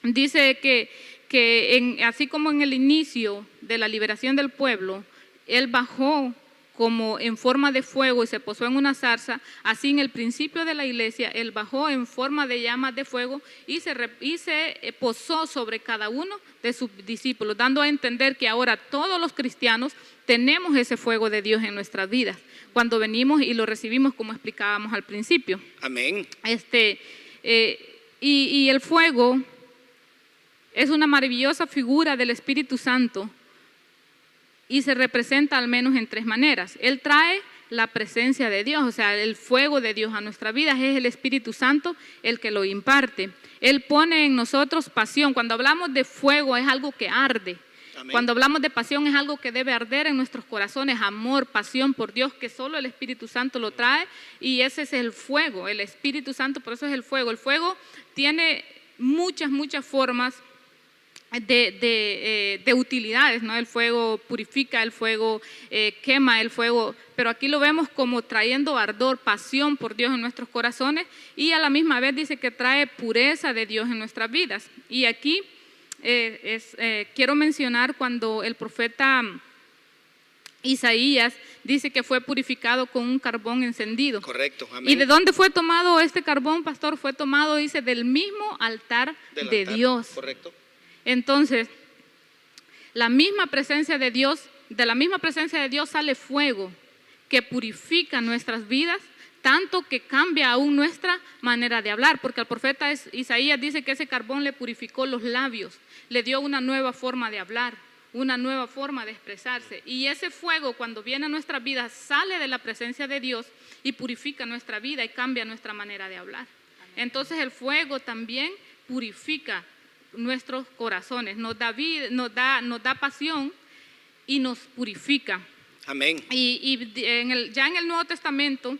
Dice que así como en el inicio de la liberación del pueblo, Él bajó como en forma de fuego y se posó en una zarza, así en el principio de la iglesia, Él bajó en forma de llamas de fuego y se posó sobre cada uno de sus discípulos, dando a entender que ahora todos los cristianos tenemos ese fuego de Dios en nuestras vidas, cuando venimos y lo recibimos como explicábamos al principio. Amén. Y el fuego es una maravillosa figura del Espíritu Santo, y se representa al menos en 3 maneras. Él trae la presencia de Dios, o sea, el fuego de Dios a nuestra vida, es el Espíritu Santo el que lo imparte. Él pone en nosotros pasión. Cuando hablamos de fuego es algo que arde. Amén. Cuando hablamos de pasión es algo que debe arder en nuestros corazones, amor, pasión por Dios, que solo el Espíritu Santo lo trae, y ese es el fuego, el Espíritu Santo, por eso es el fuego. El fuego tiene muchas formas de utilidades, ¿no? El fuego purifica, el fuego quema, el fuego, pero aquí lo vemos como trayendo ardor, pasión por Dios en nuestros corazones, y a la misma vez dice que trae pureza de Dios en nuestras vidas. Y aquí quiero mencionar cuando el profeta Isaías dice que fue purificado con un carbón encendido. Correcto. Amén. ¿Y de dónde fue tomado este carbón, pastor? Fue tomado, dice, del mismo altar Del de altar. Dios. Correcto. Entonces, la misma presencia de Dios, de la misma presencia de Dios sale fuego que purifica nuestras vidas, tanto que cambia aún nuestra manera de hablar, porque el profeta Isaías dice que ese carbón le purificó los labios, le dio una nueva forma de hablar, una nueva forma de expresarse. Y ese fuego, cuando viene a nuestras vidas, sale de la presencia de Dios y purifica nuestra vida y cambia nuestra manera de hablar. Entonces el fuego también purifica nuestros corazones, nos da vida, nos da pasión y nos purifica. Amén. Y ya en el Nuevo Testamento,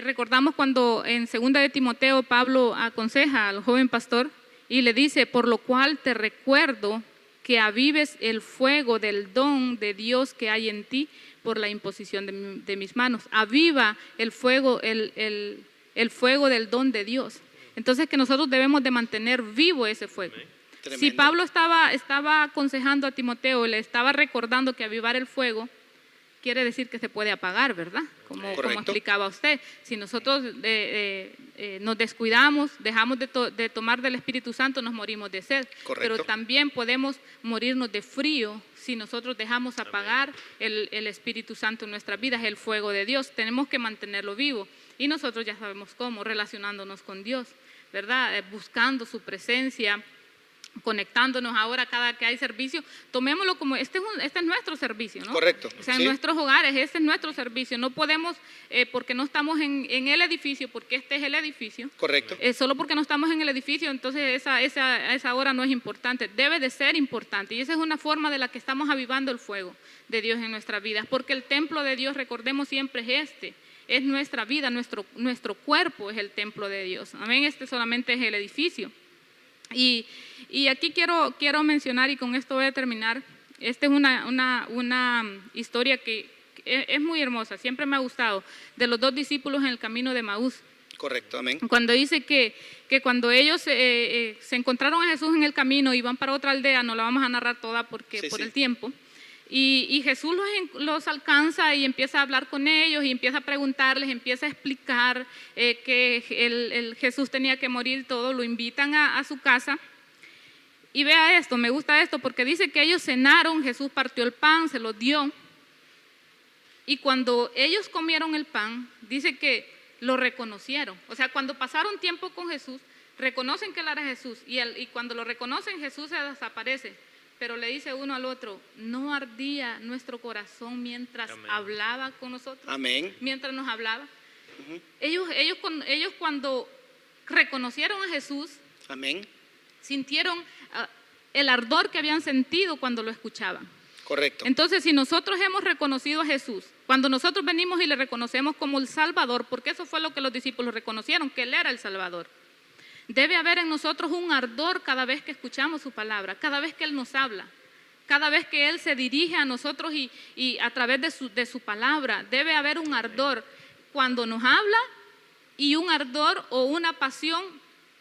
recordamos cuando en 2 de Timoteo Pablo aconseja al joven pastor y le dice: por lo cual te recuerdo que avives el fuego del don de Dios que hay en ti por la imposición de mis manos. Aviva el fuego, el fuego del don de Dios. Entonces que nosotros debemos de mantener vivo ese fuego. Tremendo. Si Pablo estaba aconsejando a Timoteo, le estaba recordando que avivar el fuego, quiere decir que se puede apagar, ¿verdad? Como Correcto. explicaba usted. Si nosotros nos descuidamos, dejamos de tomar del Espíritu Santo, nos morimos de sed. Correcto. Pero también podemos morirnos de frío si nosotros dejamos apagar el Espíritu Santo en nuestras vidas, el fuego de Dios. Tenemos que mantenerlo vivo. Y nosotros ya sabemos cómo, relacionándonos con Dios, ¿verdad? Buscando su presencia, conectándonos. Ahora cada que hay servicio, tomémoslo como este es nuestro servicio, ¿no? Correcto, O sea, sí. en nuestros hogares este es nuestro servicio. No podemos, porque no estamos en el edificio, porque este es el edificio, Correcto. solo porque no estamos en el edificio, entonces esa hora no es importante. Debe de ser importante, y esa es una forma de la que estamos avivando el fuego de Dios en nuestras vidas, porque el templo de Dios, recordemos siempre, es nuestra vida, nuestro cuerpo es el templo de Dios. Amén, este solamente es el edificio. Y aquí quiero mencionar, y con esto voy a terminar, esta es una historia que es muy hermosa, siempre me ha gustado, de los 2 discípulos en el camino de Maús. Correcto, amén. Cuando dice que cuando ellos se encontraron a Jesús en el camino y van para otra aldea, no la vamos a narrar toda porque Sí, por sí. el tiempo, y Jesús los alcanza y empieza a hablar con ellos y empieza a preguntarles, empieza a explicar que el Jesús tenía que morir, todo, lo invitan a su casa. Y vea esto, me gusta esto, porque dice que ellos cenaron, Jesús partió el pan, se los dio, y cuando ellos comieron el pan, dice que lo reconocieron. O sea, cuando pasaron tiempo con Jesús, reconocen que él era Jesús, y cuando lo reconocen, Jesús se desaparece. Pero le dice uno al otro, ¿no ardía nuestro corazón mientras Amén. hablaba con nosotros? Amén. Mientras nos hablaba. Ellos cuando reconocieron a Jesús, Amén. sintieron el ardor que habían sentido cuando lo escuchaban. Correcto. Entonces, si nosotros hemos reconocido a Jesús, cuando nosotros venimos y le reconocemos como el Salvador, porque eso fue lo que los discípulos reconocieron, que Él era el Salvador, debe haber en nosotros un ardor cada vez que escuchamos su palabra, cada vez que Él nos habla, cada vez que Él se dirige a nosotros y a través de su palabra, debe haber un ardor cuando nos habla y un ardor o una pasión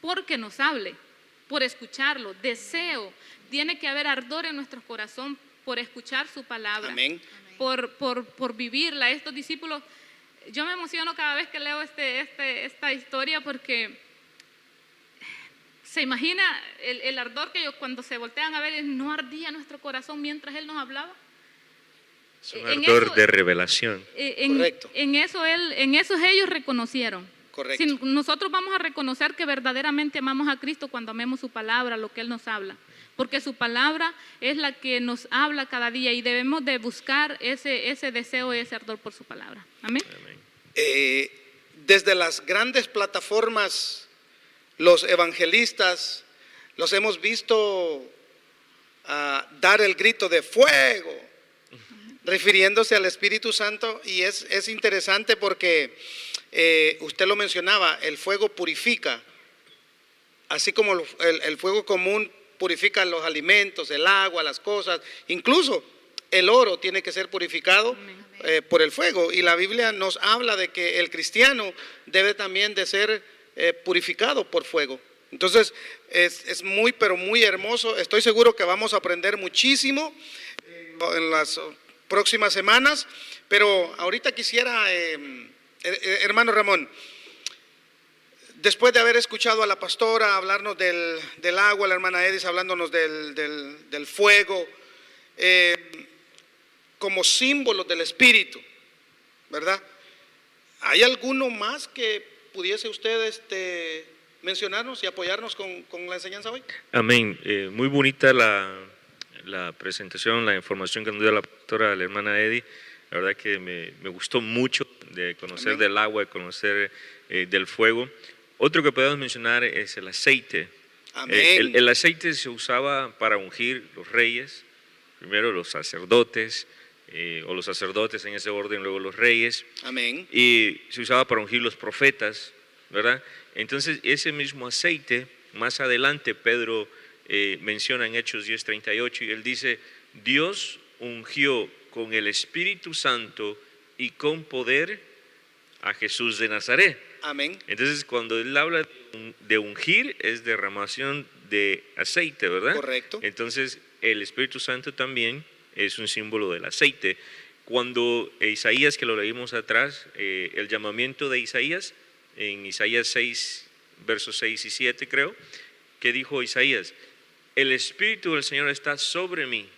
porque nos hable, por escucharlo, deseo. Tiene que haber ardor en nuestro corazón por escuchar su palabra, Amén. por vivirla. Estos discípulos, yo me emociono cada vez que leo esta historia porque se imagina el ardor que ellos cuando se voltean a ver, no ardía nuestro corazón mientras Él nos hablaba. Es un En ardor eso- de revelación. Correcto. En eso ellos reconocieron. Correcto. Si nosotros vamos a reconocer que verdaderamente amamos a Cristo cuando amemos su palabra, lo que Él nos habla, porque su palabra es la que nos habla cada día y debemos de buscar ese deseo y ese ardor por su palabra. Amén. Amén. Desde las grandes plataformas, los evangelistas los hemos visto dar el grito de fuego, refiriéndose al Espíritu Santo, y es interesante porque usted lo mencionaba, el fuego purifica, así como el fuego común purifica los alimentos, el agua, las cosas, incluso el oro tiene que ser purificado por el fuego, y la Biblia nos habla de que el cristiano debe también de ser purificado por fuego. Entonces es muy pero muy hermoso. Estoy seguro que vamos a aprender muchísimo en las próximas semanas, pero ahorita quisiera, hermano Ramón, después de haber escuchado a la pastora hablarnos del agua, la hermana Edis hablándonos del fuego, como símbolos del Espíritu, ¿verdad? ¿Hay alguno más que pudiese usted mencionarnos y apoyarnos con la enseñanza hoy? Amén. Muy bonita la presentación, la información que nos dio la pastora, la hermana Eddy. La verdad que me gustó mucho de conocer Amén. del agua, de conocer del fuego. Otro que podemos mencionar es el aceite. Amén. El aceite se usaba para ungir los reyes, primero los sacerdotes, o los sacerdotes en ese orden, luego los reyes, Amén. y se usaba para ungir los profetas, ¿verdad? Entonces ese mismo aceite, más adelante Pedro menciona en Hechos 10:38, y él dice, Dios ungió con el Espíritu Santo y con poder a Jesús de Nazaret. Amén. Entonces cuando él habla de ungir es derramación de aceite, ¿verdad? Correcto. Entonces el Espíritu Santo también es un símbolo del aceite. cuando Isaías, que lo leímos atrás, el llamamiento de Isaías, en Isaías 6, versos 6 y 7 creo, que dijo Isaías, el Espíritu del Señor está sobre mí,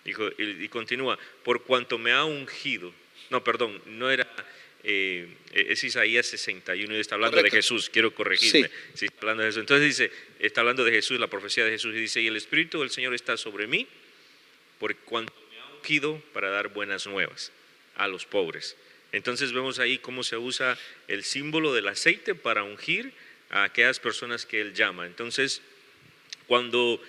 dijo, y continúa, por cuanto me ha ungido. No, perdón, no era, es Isaías 61 y está hablando Correcto. de Jesús, quiero corregirme. Sí, está hablando de Jesús. Entonces dice, está hablando de Jesús, la profecía de Jesús, y dice, y el Espíritu del Señor está sobre mí, por cuanto me ha ungido para dar buenas nuevas a los pobres. Entonces vemos ahí cómo se usa el símbolo del aceite para ungir a aquellas personas que Él llama. Entonces, cuando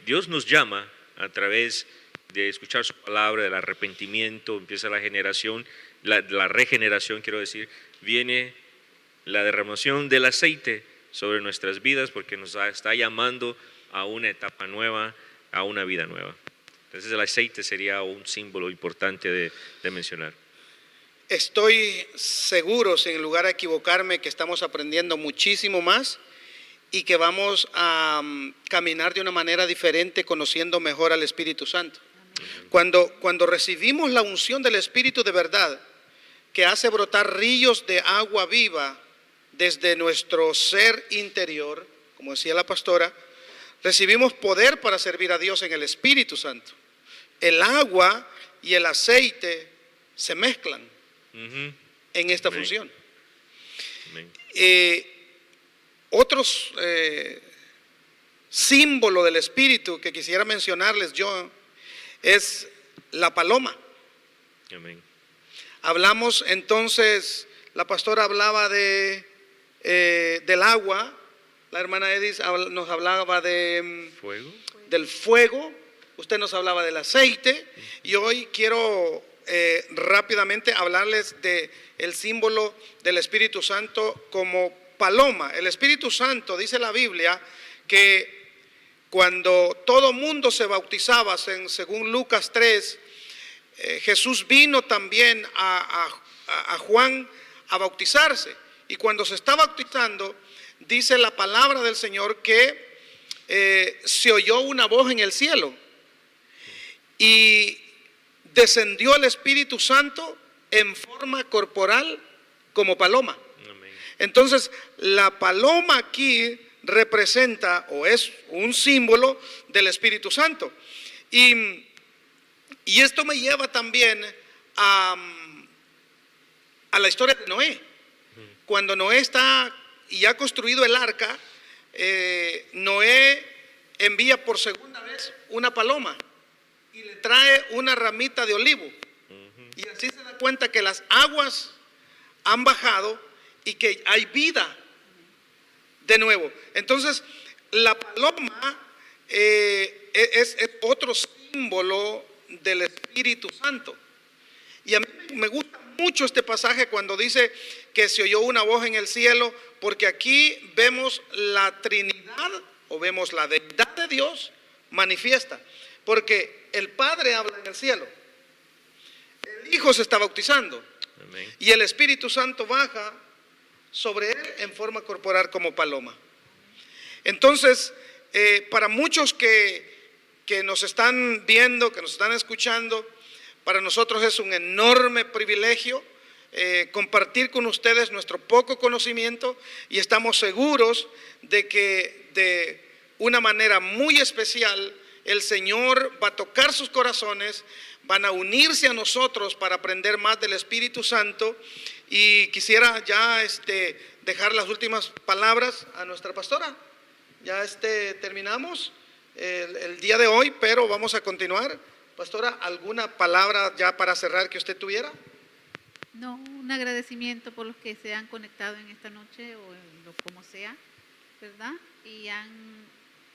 Dios nos llama a través de escuchar su palabra, del arrepentimiento, empieza la generación, la regeneración, quiero decir, viene la derramación del aceite sobre nuestras vidas porque nos está llamando a una etapa nueva, a una vida nueva. Entonces el aceite sería un símbolo importante de mencionar. Estoy seguro, sin lugar a equivocarme, que estamos aprendiendo muchísimo más y que vamos a caminar de una manera diferente, conociendo mejor al Espíritu Santo. Cuando recibimos la unción del Espíritu de verdad, que hace brotar ríos de agua viva desde nuestro ser interior, como decía la pastora, recibimos poder para servir a Dios en el Espíritu Santo. El agua y el aceite se mezclan en esta Amén. función. Amén. Otros símbolo del Espíritu que quisiera mencionarles yo es la paloma. Amén. Hablamos entonces, la pastora hablaba del agua, la hermana Edith nos hablaba Fuego. del fuego, usted nos hablaba del aceite, y hoy quiero rápidamente hablarles del símbolo del Espíritu Santo como paloma. El Espíritu Santo, dice la Biblia, que cuando todo mundo se bautizaba, según Lucas 3, Jesús vino también a Juan a bautizarse. Y cuando se está bautizando, dice la palabra del Señor que se oyó una voz en el cielo y descendió el Espíritu Santo en forma corporal como paloma. Amén. Entonces, la paloma aquí representa o es un símbolo del Espíritu Santo. Y esto me lleva también a la historia de Noé. Cuando Noé está y ha construido el arca, Noé envía por segunda vez una paloma y le trae una ramita de olivo. Y así se da cuenta que las aguas han bajado y que hay vida de nuevo. Entonces, la paloma es otro símbolo del Espíritu Santo. Y a mí me gusta mucho este pasaje cuando dice que se oyó una voz en el cielo, porque aquí vemos la Trinidad o vemos la deidad de Dios manifiesta. Porque el Padre habla en el cielo, el Hijo se está bautizando Amén. y el Espíritu Santo baja sobre él en forma corporal como paloma. Entonces, para muchos que nos están viendo, que nos están escuchando, para nosotros es un enorme privilegio compartir con ustedes nuestro poco conocimiento, y estamos seguros de que de una manera muy especial el Señor va a tocar sus corazones, van a unirse a nosotros para aprender más del Espíritu Santo. Y quisiera ya dejar las últimas palabras a nuestra pastora. Ya terminamos el día de hoy, pero vamos a continuar. Pastora, ¿alguna palabra ya para cerrar que usted tuviera? No, un agradecimiento por los que se han conectado en esta noche o en lo como sea, ¿verdad? Y han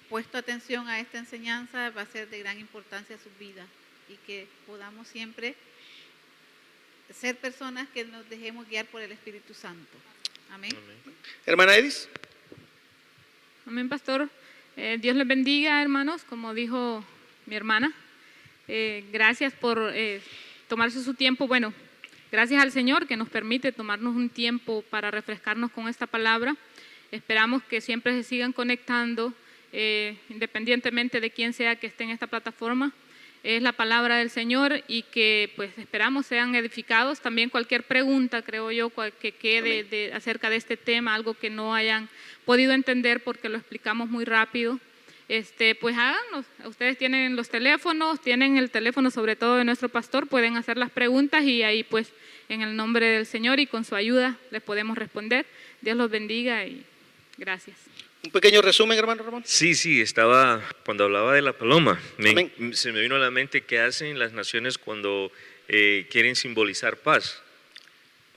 puesto atención a esta enseñanza, va a ser de gran importancia a sus vidas y que podamos siempre ser personas que nos dejemos guiar por el Espíritu Santo. Amén. Amén. Hermana Edith. Amén, pastor. Dios les bendiga, hermanos, como dijo mi hermana. Gracias por tomarse su tiempo. Bueno, gracias al Señor que nos permite tomarnos un tiempo para refrescarnos con esta palabra. Esperamos que siempre se sigan conectando, independientemente de quién sea que esté en esta plataforma. es la palabra del Señor y que pues esperamos sean edificados. También cualquier pregunta, creo yo, que quede acerca de este tema, algo que no hayan podido entender porque lo explicamos muy rápido, pues háganos. Ustedes tienen los teléfonos, tienen el teléfono sobre todo de nuestro pastor, pueden hacer las preguntas y ahí pues en el nombre del Señor y con su ayuda les podemos responder. Dios los bendiga y gracias. Un pequeño resumen, hermano Ramón. Sí, estaba, cuando hablaba de la paloma, se me vino a la mente qué hacen las naciones cuando quieren simbolizar paz.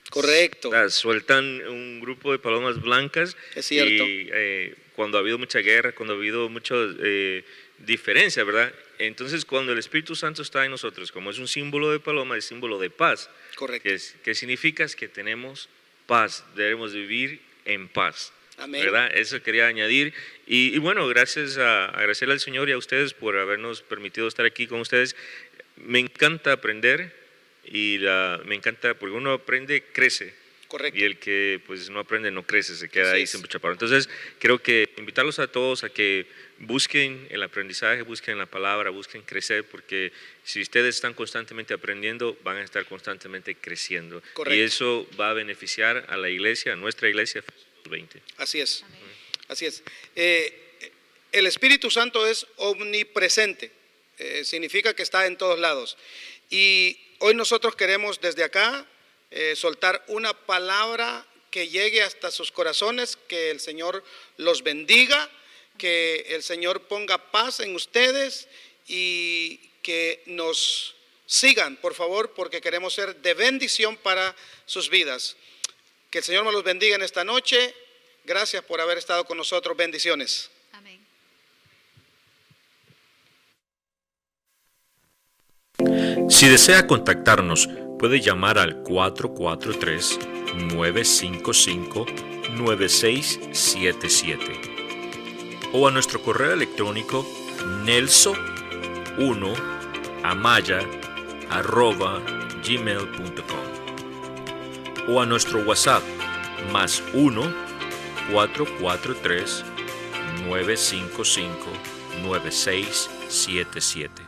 Correcto. Sueltan un grupo de palomas blancas. Es cierto. Y cuando ha habido mucha guerra, cuando ha habido mucha diferencia, ¿verdad? Entonces, cuando el Espíritu Santo está en nosotros, como es un símbolo de paloma, es símbolo de paz. Correcto. ¿Qué significa? Es que tenemos paz, debemos vivir en paz. Amén. ¿Verdad? Eso quería añadir. Y bueno, agradecerle al Señor y a ustedes por habernos permitido estar aquí con ustedes. Me encanta aprender y me encanta porque uno aprende, crece. Correcto. Y el que pues no aprende no crece, se queda Así ahí es. siempre chaparro. Entonces, creo que invitarlos a todos a que busquen el aprendizaje, busquen la palabra, busquen crecer, porque si ustedes están constantemente aprendiendo, van a estar constantemente creciendo. Correcto. Y eso va a beneficiar a la iglesia, a nuestra iglesia. 20. Así es. Así es. El Espíritu Santo es omnipresente. Significa que está en todos lados. Y hoy nosotros queremos desde acá soltar una palabra que llegue hasta sus corazones, que el Señor los bendiga, que el Señor ponga paz en ustedes y que nos sigan, por favor, porque queremos ser de bendición para sus vidas. Que el Señor me los bendiga en esta noche. Gracias por haber estado con nosotros. Bendiciones. Amén. Si desea contactarnos, puede llamar al 443-955-9677 o a nuestro correo electrónico nelso1amaya@gmail.com o a nuestro WhatsApp +1 443 955 9677.